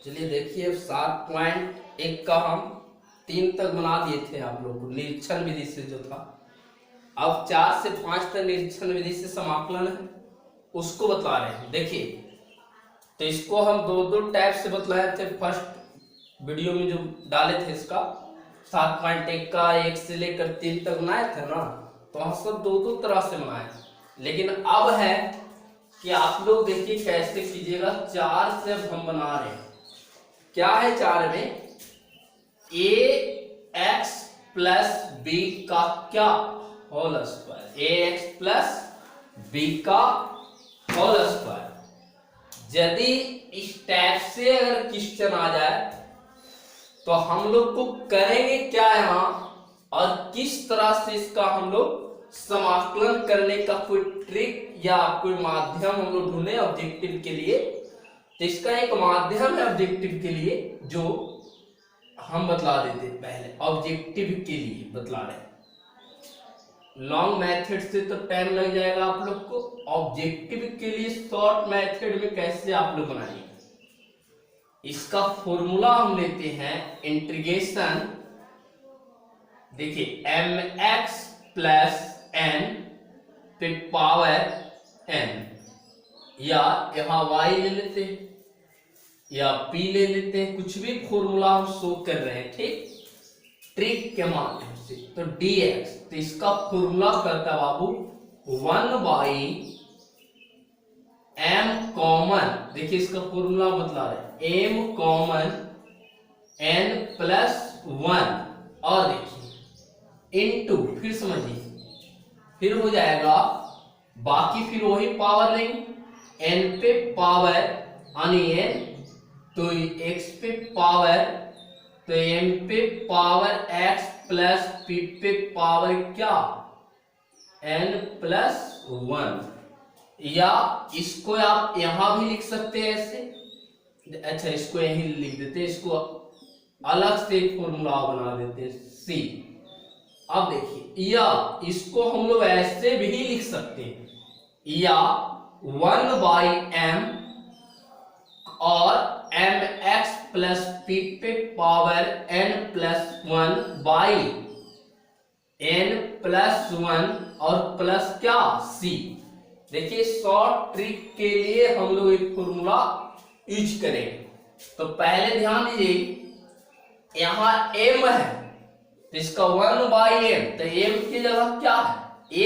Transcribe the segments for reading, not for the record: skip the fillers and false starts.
चलिए देखिए 7.1 का हम 3 तक बना दिए थे आप लोग को निरीक्षण विधि से जो था। अब 4 से 5 तक निरीक्षण विधि से समाकलन है उसको बता रहे हैं। देखिए तो इसको हम दो टाइप से बतलाए थे। फर्स्ट वीडियो में जो डाले थे इसका 7.1 का 1 से लेकर 3 तक बनाए थे ना, तो हम सब दो तरह से बनाए थे। लेकिन अब है कि आप लोग देखिए कैसे कीजिएगा। 4 से अब हम बना रहे हैं, क्या है 4 में ए एक्स प्लस बी का क्या होल स्क्वायर, ए एक्स प्लस बी का होल स्क्वायर। यदि इस टाइप से अगर क्वेश्चन आ जाए तो हम लोग को करेंगे क्या यहाँ और किस तरह से इसका हम लोग समाकलन करने का कोई ट्रिक या कोई माध्यम हम लोग ढूंढे ऑब्जेक्टिव के लिए। तो इसका एक माध्यम है ऑब्जेक्टिव के लिए जो हम बतला देते पहले। ऑब्जेक्टिव के लिए बतला रहे, लॉन्ग मेथड से तो टाइम लग जाएगा आप लोग को। ऑब्जेक्टिव के लिए शॉर्ट मेथड में कैसे आप लोग बनाएंगे, इसका फॉर्मूला हम लेते हैं इंटीग्रेशन। देखिए mx प्लस n पे पावर n, या यहाँ y ले लेते हैं या p ले लेते हैं, कुछ भी फॉर्मूला हम शो कर रहे हैं, ठीक, ट्रिक के माध्यम से। तो dx, तो इसका फॉर्मूला करता बाबू 1/m कॉमन। देखिए इसका फॉर्मूला बतला रहे m कॉमन n प्लस 1, और देखिए इनटू, फिर समझिए, फिर हो जाएगा बाकी, फिर वही पावर लेंगे n पे पावर यानी n, तो x पे पावर, तो m पे पावर x प्लस p पे पावर क्या n प्लस 1। या इसको आप यहां भी लिख सकते हैं ऐसे। अच्छा इसको यहीं लिख देते हैं, इसको अलग से एक फॉर्मूला बना देते हैं c। अब देखिए, या इसको हम लोग ऐसे भी लिख सकते हैं, या 1/m और mx प्लस p पे power n plus 1 by n plus 1 और प्लस क्या c। देखिए शॉर्ट ट्रिक के लिए हम लोग एक फॉर्मूला यूज करेंगे। तो पहले ध्यान दीजिए, यहां m है तो इसका 1/m, तो m की जगह क्या है a,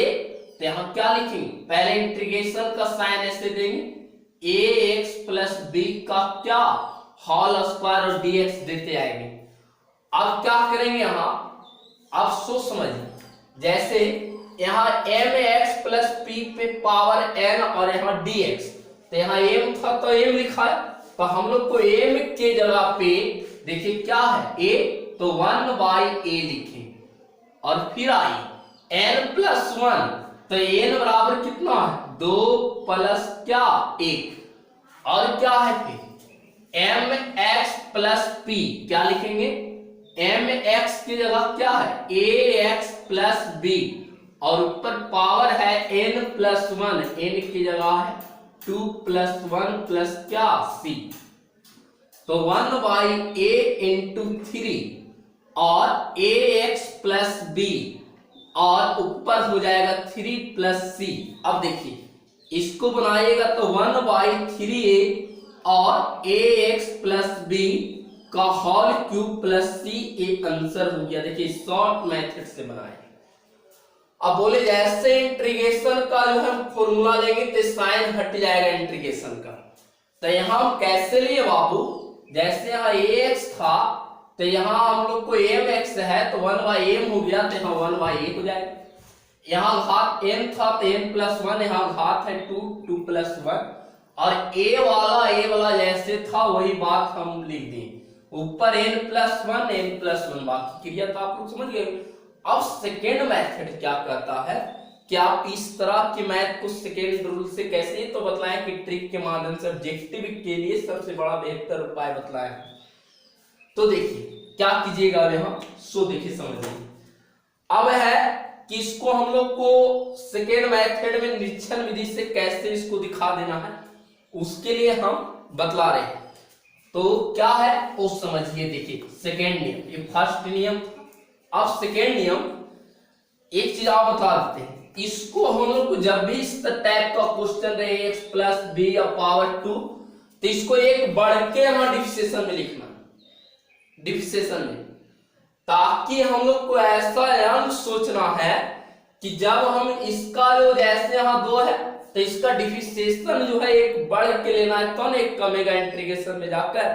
तो यहां क्या लिखेंगे, पहले इंटीग्रेशन का साइन ऐसे देंगे, ax प्लस b का क्या होल स्क्वायर और dx देते आएंगे। अब क्या करेंगे यहाँ, अब सोच समझिए, जैसे यहाँ mx प्लस p पे पावर n और यहाँ dx, तो यहाँ m था तो m लिखा है, तो हम लोग को m के जगह पे देखिए क्या है a, तो 1/a लिखें, और फिर आई n प्लस 1, तो n बराबर कितना है 2 प्लस क्या 1, और क्या है फिर mx प्लस p, क्या लिखेंगे mx की जगह क्या है ax प्लस b, और ऊपर पावर है n प्लस 1, n की जगह है 2 प्लस 1 प्लस क्या c, तो 1/a इंटू 3 और ax प्लस b, और ऊपर हो जाएगा 3 प्लस c। अब देखिए इसको बनाइएगा तो 1/3a और ax प्लस b का होल क्यूब प्लस c एक आंसर हो गया। देखिए शॉर्ट मेथड से बनाए। अब बोले जैसे इंटीग्रेशन का जो है फॉर्मूला लेंगे तो साइन हट जाएगा इंटीग्रेशन का। तो यहां हम कैसे लिए बाबू, जैसे यहाँ ax था तो यहाँ हम लोग को mx है तो 1/m हो गया, तो यहाँ 1/a हो जाएगा। यहाँ घात n था तो n प्लस 1, यहाँ घात है 2 प्लस 1, और a वाला जैसे था वही बात हम लिख दें, ऊपर n प्लस 1 बाकी क्रिया तो आप लोग समझ गए। अब सेकेंड मेथड क्या करता है कि आप इस तरह के मैथ को सेकेंड रूल से कैसे, तो बतलाएं कि ट्रिक के माध्यम से ऑब्जेक्टिव के लिए सबसे बड़ा बेहतर उपाय बतलाएं। तो देखिए क्या कीजिएगा यहाँ, सो देखिए समझिए। अब है कि इसको हम लोग को सेकेंड मेथड में निरीक्षण विधि से कैसे इसको दिखा देना है, उसके लिए हम बतला रहे हैं। तो क्या है वो समझिए। देखिए सेकेंड नियम, ये फर्स्ट नियम। अब सेकेंड नियम, एक चीज आप बता देते हैं, इसको हम लोग को जब भी इस टाइप का क्वेश्चन रहे x प्लस बी या पावर 2, तो इसको एक बढ़ के हमारा डिफरेंशिएशन में लिखना, डिफरेंशिएशन में, ताकि हम लोग को ऐसा अंक सोचना है कि जब हम इसका जो जैसे यहाँ 2 है तो इसका डिफरेंशिएशन जो है एक बढ़ के लेना है, तो एक कमेगा इंटीग्रेशन में जाकर,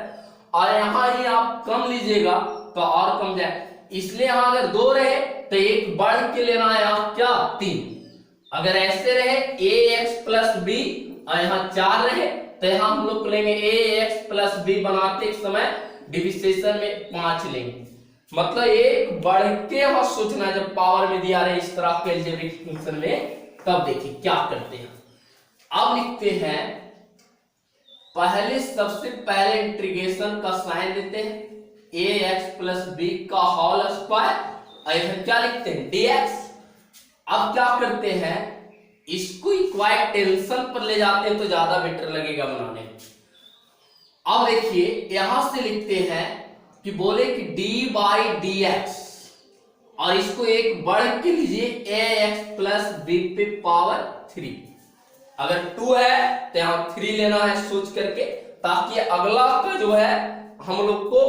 और यहाँ ही आप कम लीजिएगा तो और कम जाए। इसलिए यहाँ अगर 2 रहे तो एक बढ़ के लेना है यहाँ क्या 3। अगर ऐसे रहे ax प्लस बी और यहाँ 4 रहे तो यहाँ हम लोग लेंगे ax प्लस बी बनाते समय डिफरेंशिएशन में 5 लेंगे। मतलब एक बढ़ के यहाँ सोचना है जब पावर में दिया रहे इस तरह के अलजेब्रिक फंक्शन में। तब देखिए क्या करते हैं, अब लिखते हैं पहले, सबसे पहले इंटीग्रेशन का साइन लेते हैं ax प्लस बी का होल स्क्वायर, इधर क्या लिखते हैं dx। अब क्या करते हैं, इसको इक्वाइट टेंशन पर ले जाते हैं तो ज्यादा बेटर लगेगा बनाने। अब देखिए यहां से लिखते हैं कि बोले कि d बाई dx, और इसको एक बढ़ के लीजिए ax प्लस बी पे पावर 3। अगर 2 है तो यहां 3 लेना है सोच करके, ताकि अगला का जो है हम लोग को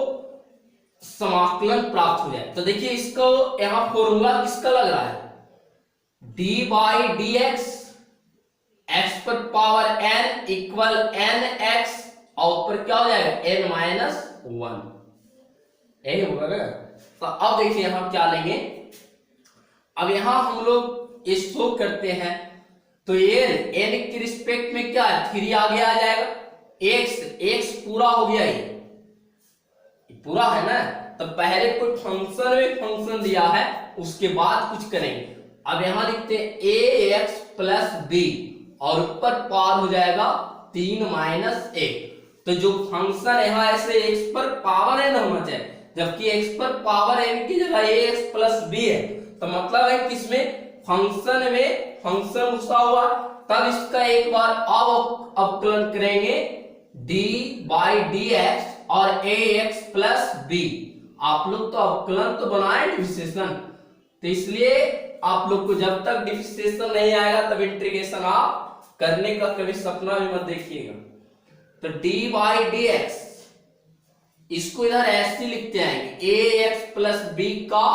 समाकलन प्राप्त हो जाए। तो देखिए इसको यहां फॉर्मूला किसका लग रहा है, d by D X, X पर power n equal N X, और ऊपर क्या हो जाएगा n माइनस 1, यही होगा ना। तो अब देखिए यहां क्या लेंगे, अब यहां हम लोग इस शो करते हैं तो ये n के रिस्पेक्ट में क्या है 3 आगे आ जाएगा, x पूरा हो गया, ये पूरा है ना। तो पहले कोई फंक्शन में फंक्शन दिया है उसके बाद कुछ करेंगे। अब यहां लिखते हैं ax प्लस बी और ऊपर पावर हो जाएगा 3 माइनस 1। तो जो फंक्शन यहाँ ऐसे x पर पावर है ना होना चाहिए, जबकि x पर पावर n की जगह ax प्लस बी है, तो मतलब है कि इसमें फंक्शन में फंक्शन घुसा हुआ। तब इसका एक बार अब अवकलन करेंगे d बाई डी एक्स और ax प्लस बी। आप लोग तो अवकलन तो बनाए डिफरेंशिएशन, तो इसलिए आप लोग को जब तक डिफरेंशिएशन नहीं आएगा तब इंटीग्रेशन आप करने का कभी सपना भी मत देखिएगा। तो d बाई डी एक्स, इसको इधर ऐसे लिखते आएंगे ax प्लस बी का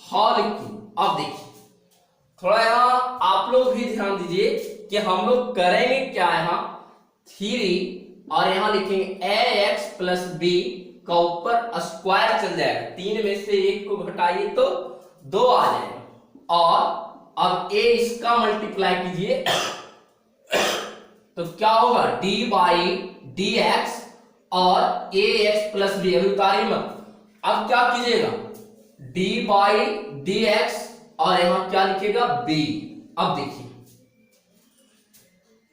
होल क्यूब। अब देखिए थोड़ा यहाँ आप लोग भी ध्यान दीजिए कि हम लोग करेंगे क्या, यहाँ 3 और यहाँ लिखेंगे ax प्लस बी का ऊपर स्क्वायर चल जाएगा, 3 में से 1 को घटाइए तो 2 आ जाएगा, और अब a इसका मल्टीप्लाई कीजिए तो क्या होगा d बाई डी एक्स और ax प्लस बी, अभी उतारिए मत। अब क्या कीजिएगा d बाई डी एक्स और यहां क्या लिखेगा b। अब देखिए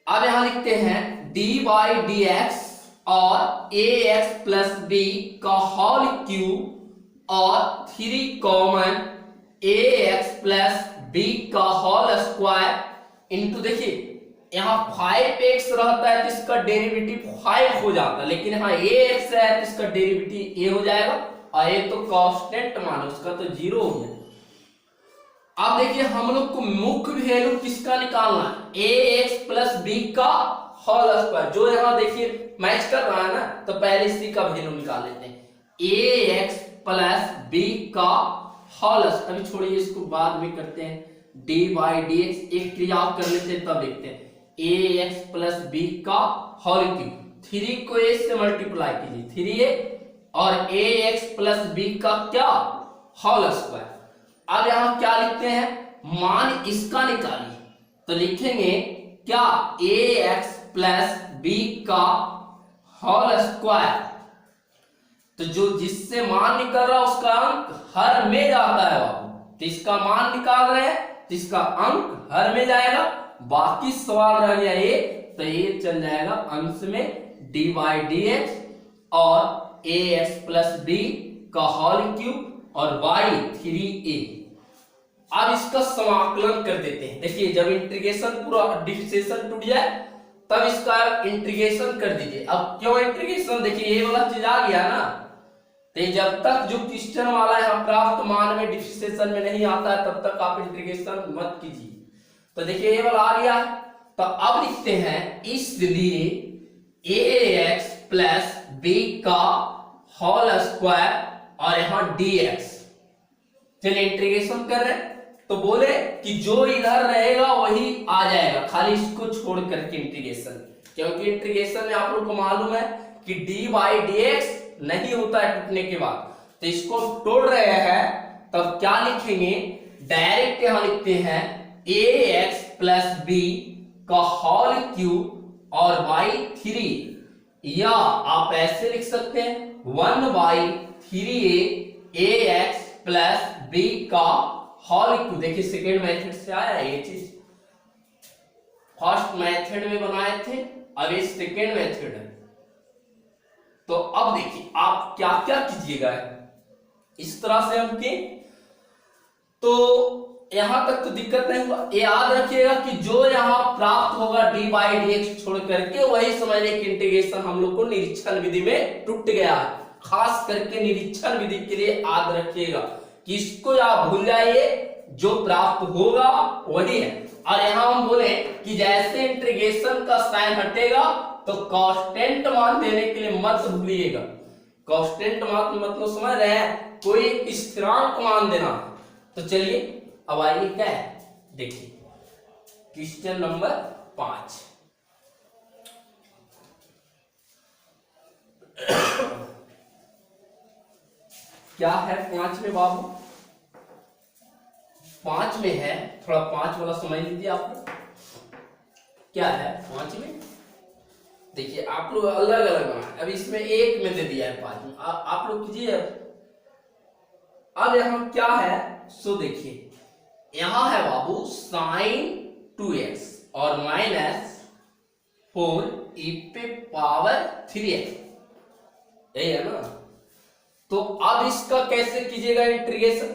अब यहां लिखते हैं d बाई डी एक्स और ax प्लस बी का होल क्यूब और 3 कॉमन ax प्लस बी का होल स्क्वायर इंटू, देखिए यहाँ 5x रहता है तो इसका डेरिवेटिव 5 हो जाता है, लेकिन यहाँ ax है तो इसका डेरिवेटिव a हो जाएगा, और ये तो कांस्टेंट मान है उसका तो 0 हो गया। अब देखिए हम लोग को मुख्य वैल्यू किसका निकालना है, ax प्लस बी का होल स्क्वायर, जो यहाँ देखिए मैच कर रहा है ना, तो पहले इसी का वैल्यू निकाल लेते हैं ax प्लस बी का होल। अभी छोड़िए इसको बाद में करते हैं, d बाई डी एक्स एक क्रिया आप कर लेते हैं तब देखते हैं ax प्लस बी का होल क्यूब, 3 को a से मल्टीप्लाई कीजिए 3a और ax प्लस बी का क्या होल स्क्वायर। अब यहां क्या लिखते हैं, मान इसका निकालिए, तो लिखेंगे क्या ax प्लस बी का होल स्क्वायर, तो जो जिससे मान निकल रहा है उसका अंक हर में जाता है बाबू, तो इसका मान निकाल रहे हैं तो इसका अंक हर में जाएगा, बाकी सवाल रह गया ये, तो ये चल जाएगा अंश में d बाई डी एक्स और ax प्लस बी का होल क्यूब और y 3a। अब इसका समाकलन कर देते हैं। देखिए जब इंटीग्रेशन पूरा डिफरेंशिएशन टूट जाए तब इसका इंटीग्रेशन कर दीजिए। अब क्यों इंटीग्रेशन, देखिए ये वाला चीज आ गया ना, तो जब तक जो क्वेश्चन वाला यहाँ प्राप्त मान में डिफरेंशिएशन में नहीं आता है तब तक आप इंटीग्रेशन मत कीजिए। तो देखिए ये वाला आ गया, तो अब लिखते हैं इसलिए ax प्लस b का होल स्क्वायर और यहाँ dx। चलिए इंटीग्रेशन कर रहे हैं, तो बोले कि जो इधर रहेगा वही आ जाएगा, खाली इसको छोड़ करके इंटीग्रेशन, क्योंकि इंटीग्रेशन में आप लोग को मालूम है कि dy dx नहीं होता है टूटने के बाद, तो इसको तोड़ रहे हैं, तब क्या लिखेंगे, डायरेक्ट यहां लिखते हैं ax प्लस b का होल क्यूब और बाई 3, या आप ऐसे लिख सकते हैं 1/3a ax प्लस b का होल क्यूब। देखिए सेकेंड मेथड से आया ये चीज, फर्स्ट मेथड में बनाए थे, अब ये सेकेंड मेथड है। तो अब देखिए आप क्या क्या कीजिएगा, इस तरह से हम के, तो यहां तक तो दिक्कत नहीं हुआ। याद रखिएगा कि जो यहां प्राप्त होगा dy dx छोड़ करके वही समझने की इंटीग्रेशन हम लोग को निरीक्षण विधि में टूट गया है। खास करके निरीक्षण विधि के लिए याद रखिएगा कि इसको आप भूल जाइए, जो प्राप्त होगा वही है। और यहां हम बोले कि जैसे इंटीग्रेशन का साइन हटेगा तो कांस्टेंट मान देने के लिए मत भूलिएगा। कांस्टेंट मान मतलब समझ रहे हैं, कोई स्थिरांक मान देना। तो चलिए अब आइए क्या है, देखिए क्वेश्चन नंबर 5। क्या है 5 में बाबू, 5 में है, थोड़ा 5 वाला समझ लीजिए आप लोग। क्या है 5 में, देखिए आप लोग अलग अलग बनाए, अब इसमें एक में दे दिया है 5 में, आप लोग कीजिए। अब यहां क्या है, सो देखिए यहां है बाबू साइन 2x और माइनस 4e पे पावर 3x, यही है ना। तो अब इसका कैसे कीजिएगा इंटीग्रेशन,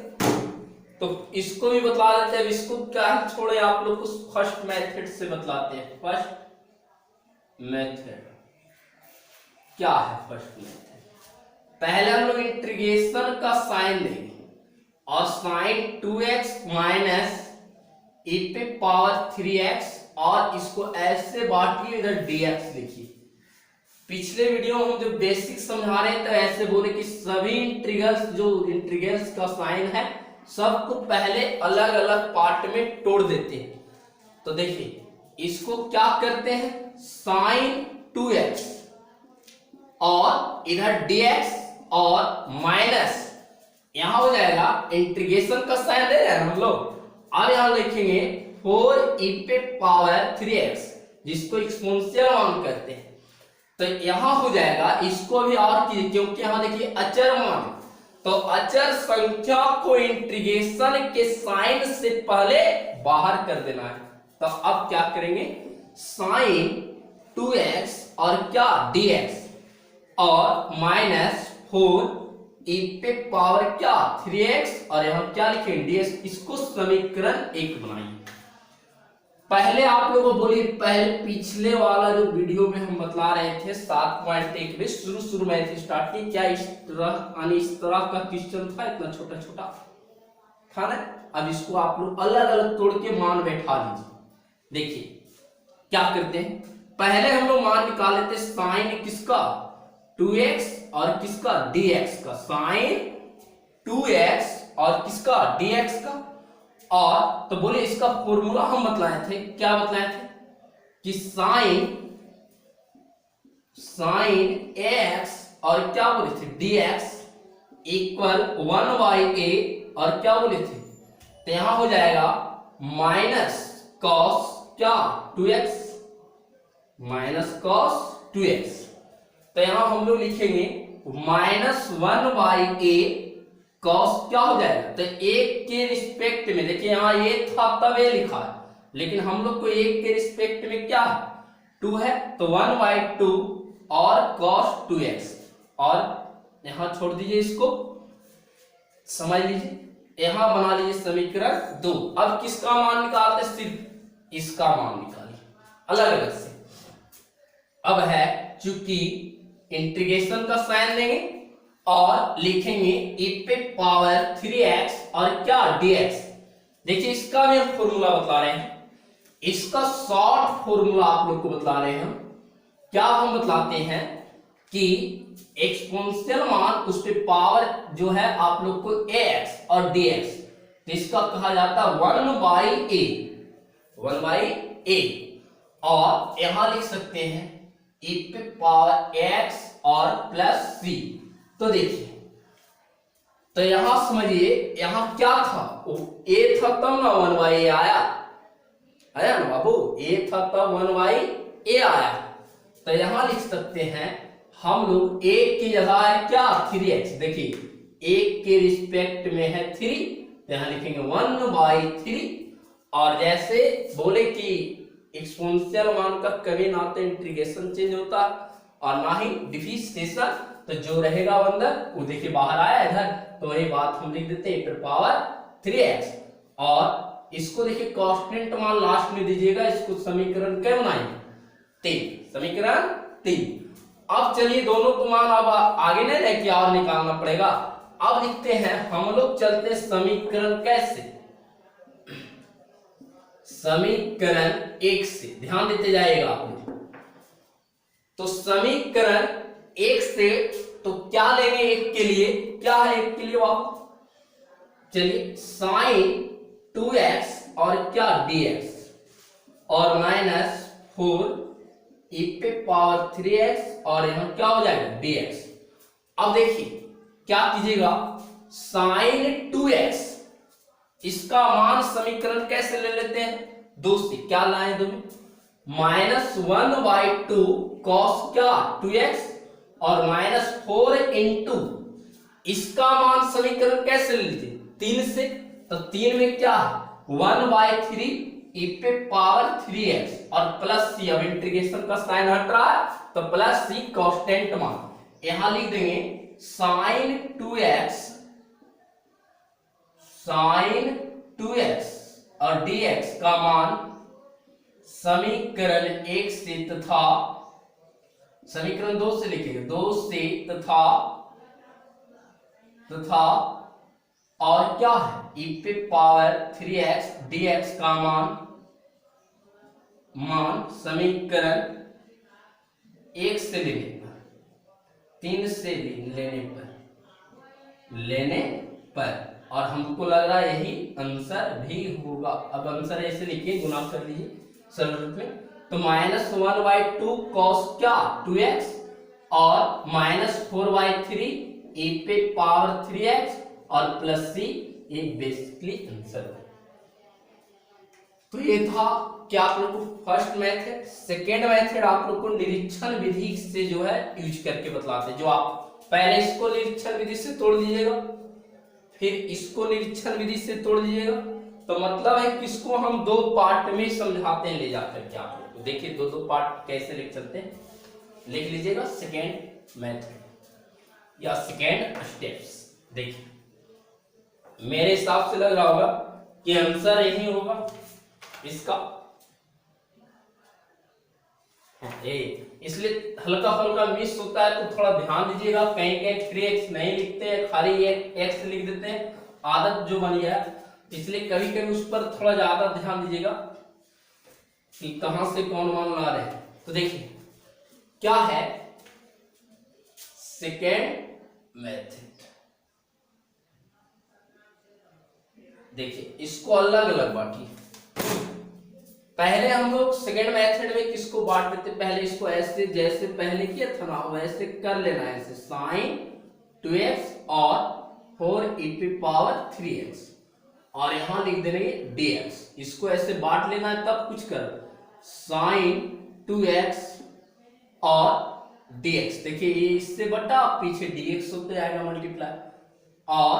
तो इसको भी बतला देते हैं। इसको क्या छोड़े आप लोग को फर्स्ट मेथड से बतलाते हैं। फर्स्ट मेथड क्या है, फर्स्ट मेथड पहले हम लोग इंटीग्रेशन का साइन देंगे और साइन 2x माइनस e पे पावर 3x, और इसको ऐसे बांटिए, इधर dx लिखिए। पिछले वीडियो में हम जो बेसिक समझा रहे थे ऐसे बोले कि सभी इंटीग्रल्स, जो इंटीग्रल्स का साइन है सबको पहले अलग अलग पार्ट में तोड़ देते हैं। तो देखिए इसको क्या करते हैं, साइन 2x और इधर dx और माइनस, यहां हो जाएगा इंटीग्रेशन का साइन दे रहे हैं हम लोग। अब यहां लिखेंगे 4e पे पावर 3x, जिसको एक्सपोनेंशियल मान करते हैं। तो यहां हो जाएगा, इसको भी और कीजिए क्योंकि यहां देखिए अचर मान, तो अचर संख्या को इंटीग्रेशन के साइन से पहले बाहर कर देना है। तो अब क्या करेंगे, साइन 2x और क्या dx और माइनस 4e पे पावर क्या 3x, और यहां क्या लिखेंगे dx। इसको समीकरण 1 बनाइए। पहले आप लोगों को बोलिए, पहले पिछले वाला जो वीडियो में हम बतला रहे थे 7.1 में शुरू में स्टार्ट की, क्या इस तरह का क्वेश्चन था, इतना छोटा छोटा था ना। अब इसको आप लोग अलग अलग तोड़ के मान बैठा लीजिए। देखिए क्या करते हैं, पहले हम लोग मान निकाल लेते साइन किसका 2x और किसका dx का, साइन 2x और किसका dx का। और तो बोले इसका फॉर्मूला हम बतलाए थे, क्या बतलाए थे कि साइन x और क्या बोले थे dx इक्वल 1/a, और क्या बोले थे, तो यहां हो जाएगा माइनस कॉस क्या 2x, माइनस कॉस 2x। तो यहां हम लोग लिखेंगे माइनस 1/a कॉस क्या हो जाएगा, तो एक के रिस्पेक्ट में, देखिए यहां ये था तब ये लिखा है, लेकिन हम लोग को एक के रिस्पेक्ट में क्या है 2 है, तो 1/2 और cos 2x, और यहां छोड़ दीजिए, इसको समझ लीजिए। यहां बना लीजिए समीकरण 2। अब किसका मान निकालते, सिर्फ इसका मान निकालिए अलग अलग से। अब है चूंकि इंटीग्रेशन का साइन देंगे और लिखेंगे e पे पावर 3x और क्या dx। देखिए इसका भी हम फॉर्मूला बता रहे हैं, इसका शॉर्ट फॉर्मूला आप लोग को बता रहे हैं। क्या हम बतलाते हैं कि एक्सपोनेंशियल मान उस पे पावर जो है आप लोग को ax और dx, तो इसका कहा जाता है 1/a और यहां लिख सकते हैं e पे पावर x और प्लस c। तो देखिए, तो यहां समझिए यहां क्या था, a था तब ना 1/a आया ना बाबू, a था तब 1/a आया। तो यहां लिख सकते हैं हम लोग एक की जगह है क्या 3x, देखिए एक के रिस्पेक्ट में है 3, तो यहां लिखेंगे 1/3। और जैसे बोले कि एक्सपोनेंशियल मान का कभी ना तो इंटीग्रेशन चेंज होता और ना ही डिफरेंशिएशन, तो जो रहेगा अंदर वो देखिए बाहर आया इधर, तो वही बात हम लिख देते हैं पावर 3x। और इसको देखिए कांस्टेंट मान लास्ट में दीजिएगा, इसको समीकरण क्या बनाएंगे 3, समीकरण 3। अब चलिए दोनों को मान अब आगे नहीं लेके और निकालना पड़ेगा। अब लिखते हैं हम लोग, चलते समीकरण कैसे, समीकरण 1 से ध्यान देते जाइएगा आप लोग। तो समीकरण 1 से तो क्या लेंगे, एक के लिए क्या है, एक के लिए वापस चलिए साइन 2x और क्या dx और -4 e पे पावर 3x और यहां क्या हो जाएगा dx। अब देखिए क्या कीजिएगा, साइन 2x इसका मान समीकरण कैसे ले लेते हैं, 2 से क्या लाए, दो में -1/2 cos क्या 2x और -4 इंटू इसका मान समीकरण कैसे ले लीजिए 3 से, तो 3 में क्या है 1/3 e पे पावर 3x और प्लस c, अब इंटीग्रेशन का साइन हट रहा है तो प्लस c कांस्टेंट मान, यहां लिख देंगे साइन 2x और dx का मान समीकरण 1 से तथा समीकरण 2 से लिखेंगे, 2 से तथा और क्या है e पे पावर 3x dx का मान समीकरण 1 से लेने पर 3 से लेने पर और हमको लग रहा है यही आंसर भी होगा। अब आंसर ऐसे लिखिए, गुना कर लीजिए सरल रूप में, तो -1/2 cos क्या 2x और -4/3 e पे पावर 3x और प्लस c, ये बेसिकली आंसर है। तो ये था क्या आप लोग को फर्स्ट मेथड। सेकेंड मेथड आप लोग को निरीक्षण विधि से जो है यूज करके बतलाते हैं, जो आप पहले इसको निरीक्षण विधि से तोड़ दीजिएगा, फिर इसको निरीक्षण विधि से तोड़ दीजिएगा, तो मतलब है कि इसको हम 2 पार्ट में समझाते हैं ले जाकर के आप लोग को। देखिए 2 पार्ट कैसे लिख सकते हैं, लिख लीजिएगा सेकेंड मेथड या सेकेंड स्टेप्स। देखिए मेरे हिसाब से लग रहा होगा कि आंसर यही होगा इसका, इसलिए हल्का हल्का मिस होता है तो थोड़ा ध्यान दीजिएगा, कहीं कहीं 3x नहीं लिखते हैं, खाली x लिख देते हैं, आदत जो बनी है, इसलिए कभी कभी उस पर थोड़ा ज्यादा ध्यान दीजिएगा कि कहां से कौन मान ला रहे हैं। तो देखिए क्या है सेकेंड मेथड, देखिए इसको अलग अलग बांटिए। पहले हम लोग सेकेंड मेथड में किसको बांट देते, पहले इसको ऐसे जैसे पहले किया था ना वैसे कर लेना है, ऐसे साइन 2x और 4 e पे पावर 3x और यहां लिख देंगे dx, इसको ऐसे बांट लेना है तब कुछ कर, साइन 2x और dx, देखिए ये इससे बटा पीछे dx होते जाएगा मल्टीप्लाई और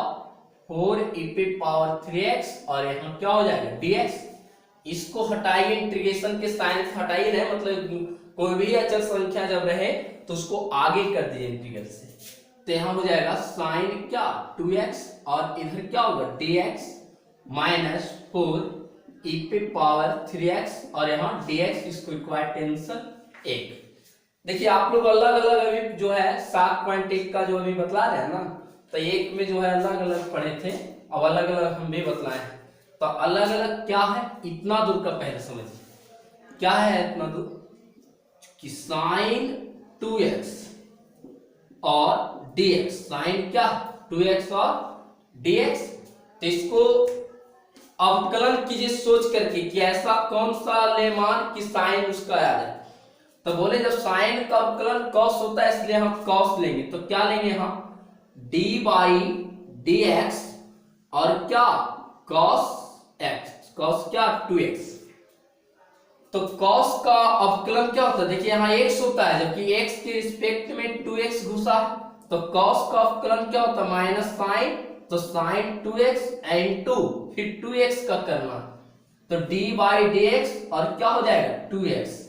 4 e पे पावर 3x और यहां क्या हो जाएगा dx। इसको हटाइए, इंटीग्रेशन के साइन से हटाइए ना, मतलब कोई भी अचल संख्या जब रहे तो उसको आगे कर दीजिए इंटीग्रल से, तो यहां हो जाएगा साइन क्या 2x और इधर क्या होगा dx -4 e पे पावर 3x और यहां dx, इसको इक्वाटेंशन 1। देखिए आप लोग अलग अलग अभी जो है 7.1 का जो अभी बतला रहे हैं ना, तो एक में जो है अलग अलग पढ़े थे, अब अलग अलग हम भी बतलाए हैं। तो अलग अलग क्या है, इतना दूर का पहले समझिए क्या है इतना दूर, कि साइन 2x और dx, साइन क्या 2x और dx। तो इसको अवकलन कीजिए सोच करके कि ऐसा कौन सा ले मान कि साइन उसका आ जाए। तो बोले जब साइन का अवकलन कॉस होता है इसलिए हम कॉस लेंगे, तो क्या लेंगे हम d बाई डी एक्स और क्या कॉस x, कॉस क्या 2x। तो cos का अवकलन क्या होता है, देखिए यहाँ x होता है जबकि x के रिस्पेक्ट में 2x घुसा है, तो cos का अवकलन क्या होता है माइनस साइन, तो साइन 2x इनटू फिर 2x का करना, तो d बाई डी एक्स और क्या हो जाएगा 2x।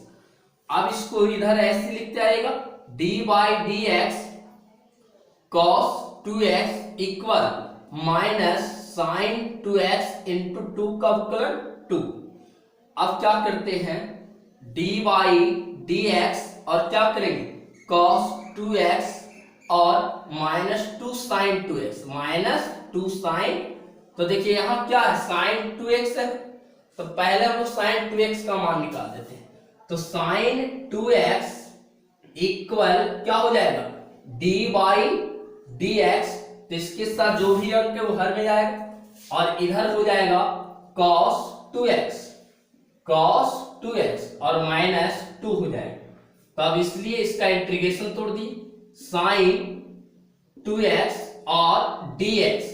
अब इसको इधर ऐसे लिखते आएगा d by D x cos 2x equal minus sine 2x into 2 का अवकलन 2। अब क्या करते हैं d बाई डी एक्स और क्या करेंगे cos 2x और minus 2 sign 2x, minus 2 sign, तो देखिए यहाँ क्या है साइन 2x है, तो पहले हम लोग साइन 2x का मान निकाल देते हैं, तो साइन 2x इक्वल क्या हो जाएगा d बाई डी एक्स, तो इसके साथ जो भी अंक है वो हर में जाएगा और इधर हो जाएगा cos 2x, cos 2x और माइनस 2 हो जाएगा। तो अब इसलिए इसका इंटीग्रेशन तोड़ दी, साइन 2x और dx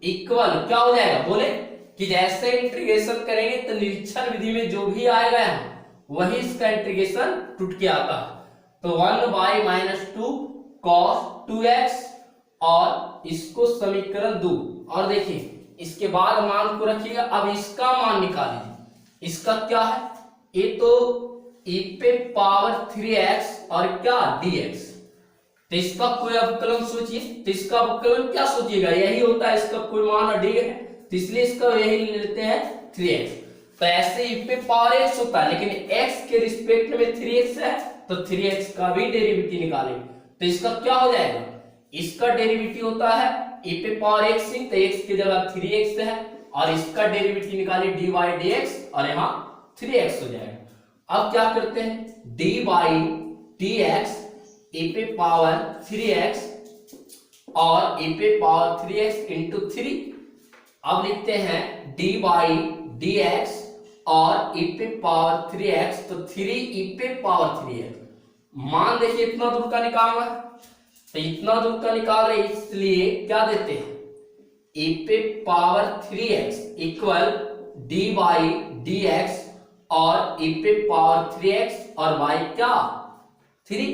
इक्वल क्या हो जाएगा, बोले कि जैसे इंटीग्रेशन करेंगे तो निरीक्षण विधि में जो भी आएगा यहाँ वही इसका इंटीग्रेशन टूट के आता है। तो 1 बाई माइनस 2 cos 2x और इसको समीकरण 2, और देखिए इसके बाद मान को रखिएगा। अब इसका मान निकालिए, इसका क्या है, ये तो e पे पावर 3x और क्या dx, तो इसका कोई अवकलन सोचिए, तो इसका अवकलन क्या सोचिएगा, यही होता है इसका कोई मान d है, तो इसलिए इसका यही लेते हैं 3x। तो ऐसे e पे पावर x होता है लेकिन x के रिस्पेक्ट में 3x है, तो 3x का भी डेरिवेटिव निकालेंगे, तो इसका क्या हो जाएगा, इसका डेरिवेटिव होता है e पे पावर x, तो x की जगह 3x है और इसका डेरिवेटिव निकालिए d बाई डी एक्स और यहाँ 3x हो जाएगा। अब क्या करते हैं d by D x e पे पावर 3x और e पे पावर 3x इंटू 3। अब लिखते हैं d बाई डी एक्स और e पे पावर 3x, तो 3 e पे पावर 3x। मान देखिए इतना दूर का निकालना है, तो इतना दूर का निकाल रहे इसलिए क्या देते हैं e पे power 3x equal d by D x और e पे पावर 3x और y क्या 3।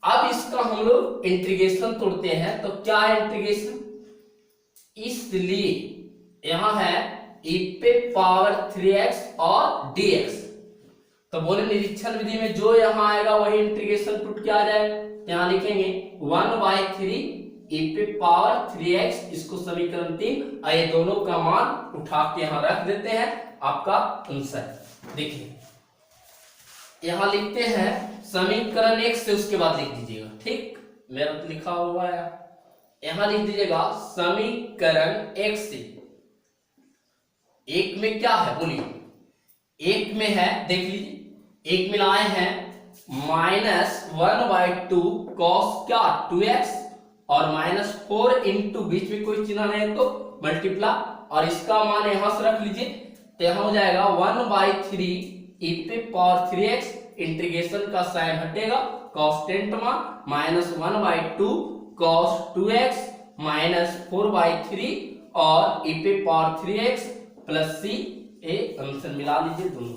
अब इसका हम लोग इंटीग्रेशन तोड़ते हैं, तो क्या है इंटीग्रेशन, इसलिए यहां है e पे पावर 3x और dx, तो बोले निरीक्षण विधि में जो यहां आएगा वही इंटीग्रेशन टूट के आ जाएगा। यहां लिखेंगे 1/3 e पे पावर 3x, इसको समीकरण 3, ये दोनों का मान उठा के यहां रख देते हैं, आपका आंसर देखिए यहां लिखते हैं समीकरण 1 से उसके बाद लिख दीजिएगा, ठीक मेरा तो लिखा हुआ है, यहां लिख दीजिएगा समीकरण 1 से। एक में क्या है बोलिए, एक में है देख लीजिए, एक में लाए हैं -1/2 cos क्या 2x और -4 इंटू बीच में कोई चिन्ह नहीं तो मल्टीप्लाई, और इसका मान यहां से रख लीजिए, तो यहां हो जाएगा 1/3 e पे पावर 3x, इंटीग्रेशन का साइन हटेगा, कांस्टेंट मान -1/2 cos 2x -4/3 और e पे power 3x plus c, A answer मिला लीजिए दोनों।